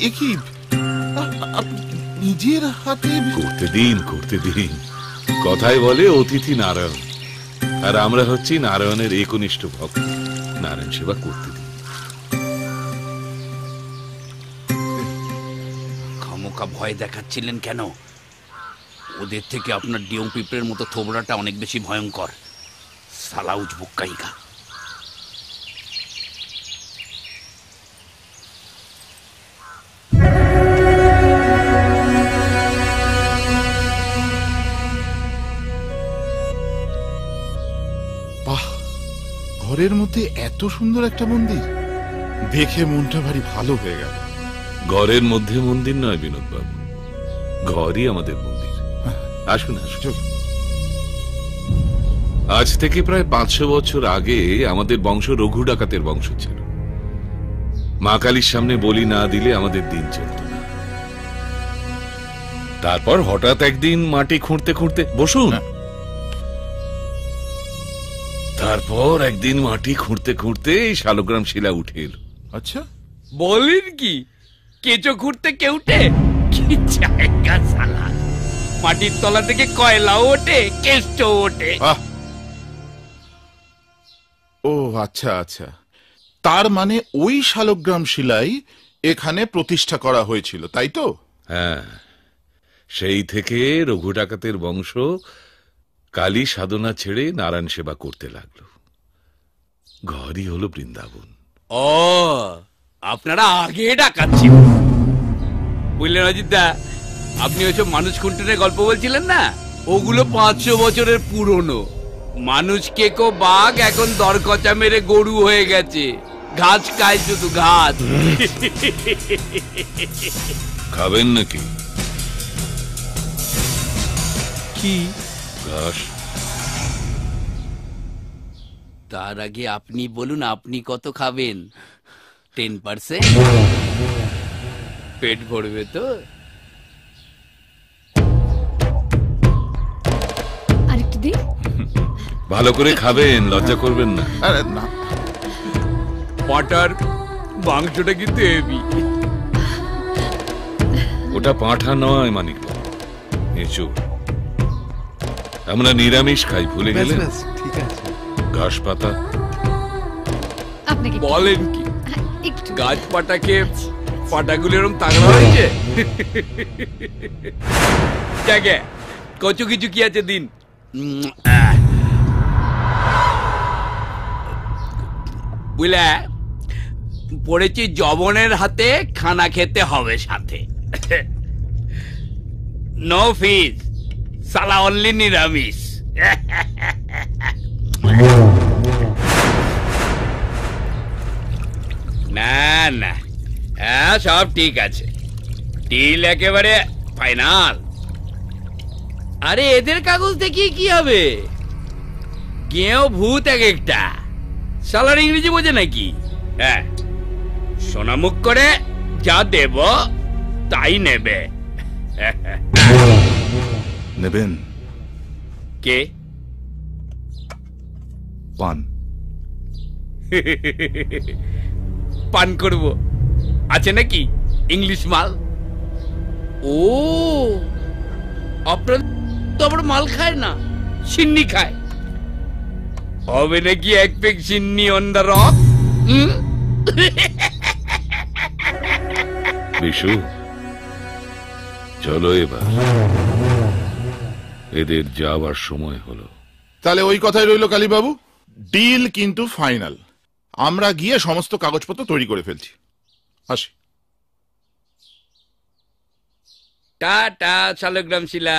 একই নিজের হাতে করতে দিন, করতে দিন। কথায় বলে অতিথি নারায়ণ, আর আমরা হচ্ছি নারায়ণের একনিষ্ঠ ভক্ত। নারায়ণ সেবা করতে দিন। খামোকা ভয় দেখাচ্ছিলেন কেন? ওদের থেকে আপনার ডিয়ং পিঁপড়ের মতো থোবড়াটা অনেক বেশি ভয়ঙ্কর। সালা উজবুক্কাইকা। বাহ, ঘরের মধ্যে এত সুন্দর একটা মন্দির দেখে মনটা ভারী ভালো হয়ে গেল। ঘরের মধ্যে মন্দির নয় বিনোদ বাবু, ঘরই আমাদের মন্দির। আসুন আসুন। আজ থেকে প্রায় 500 বছর আগে আমাদের বংশ রঘু ডাকাতের বংশ ছিল। মা কালীর সামনে বলি না দিলে আমাদের দিন চলত না। তারপর হঠাৎ একদিন মাটি খুঁড়তে খুঁড়তে বসুন। তারপর একদিন মাটি খুঁড়তে খুঁড়তে শালগ্রাম শিলা উঠে এলো। আচ্ছা, বলেন কি? কেঁচো খুঁড়তে কেউটে? কি জায়গা সালা! মাটির তলা থেকে কয়লাও ওঠে, কেষ্ট ওঠে। ও আচ্ছা আচ্ছা, তার মানে ওই শালগ্রাম শিলাই এখানে প্রতিষ্ঠা করা হয়েছিল, তাই তো? হ্যাঁ, সেই থেকে রঘু ডাকাতের বংশ কালী সাধনা ছেড়ে নারায়ণ সেবা করতে লাগলো। ঘরই হলো বৃন্দাবন। ও, আপনারা আগে ডাকাচ্ছেন, বুঝলেন অজিত দা? আপনি ওইসব মানুষ খুঁটিনের গল্প বলছিলেন না, ওগুলো 500 বছরের পুরনো। মানুষ কেকো বাঘ এখন দরকচা মেরে গরু হয়ে গেছে, ঘাস খায় শুধু ঘাস। খাবেন নাকি? কি ঘাস? তার আগে আপনি বলুন, আপনি কত খাবেন? 10%? পেট ভরবে তো? আরেকটু দিন। ভালো করে খাবেন, লজ্জা করবেন না। আরে না, পাটার মাংসটা কিন্তু হেভি। ওটা পাঁঠা নয় মানিক বাবু, এঁচোড়। আমরা নিরামিষ খাই, ভুলে গেলেন? ঠিক আছে। ঘাস পাতা। আপনাকে বলেন কি? একটু গাছ পাটা খেয়ে পাটাগুলো এরকম তাগড়া হয়েছে। জাগে কচু কিছু কি আছে দিন। বুঝলে, পড়েছি জবনের হাতে, খানা খেতে হবে সাথে। নো ফিস, সালা অনলি নিরামিষ। না না, হ্যাঁ সব ঠিক আছে, ডিল একেবারে ফাইনাল। আরে এদের কাগজ দেখিয়ে কি হবে? গেও ভূত এক একটা, শালার ইংরেজি বোঝে নাকি? হ্যাঁ, সোনামুখ করে যা দেব তাই নেবে। নেবেন? কে? পান। পান করব? আছে নাকি ইংলিশ মাল? ও, আপনার তো আবার মাল খায় না, সিন্নি খায়। হবে নাকি এক পেক সিন্নি অন দ্য রক? বিশু, চলো এবার, এদের যাওয়ার সময় হলো। তাহলে ওই কথাই রইল কালীবাবু, ডিল কিন্তু ফাইনাল। আমরা গিয়ে সমস্ত কাগজপত্র তৈরি করে ফেলছি। আসি। টাটা শালগ্রাম শিলা।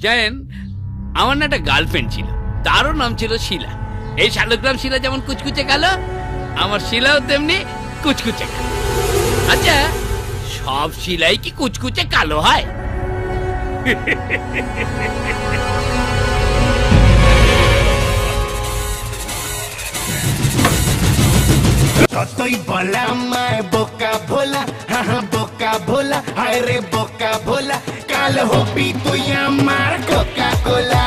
জানেন, আমার না একটা গার্লফ্রেন্ড ছিল, তারও নাম ছিল শিলা। এই শালগ্রাম শিলা যেমন কুচকুচে কালো, আমার শিলাও তেমনি কুচকুচে কালো। আচ্ছা, সব শিলাই কি কুচকুচে কালো হয়? ততই বলা আমায় বোকা ভোলা, বোকা ভোলা, হায় রে বোকা ভোলা, কাল হবি তুই আমার কোকা কোলা।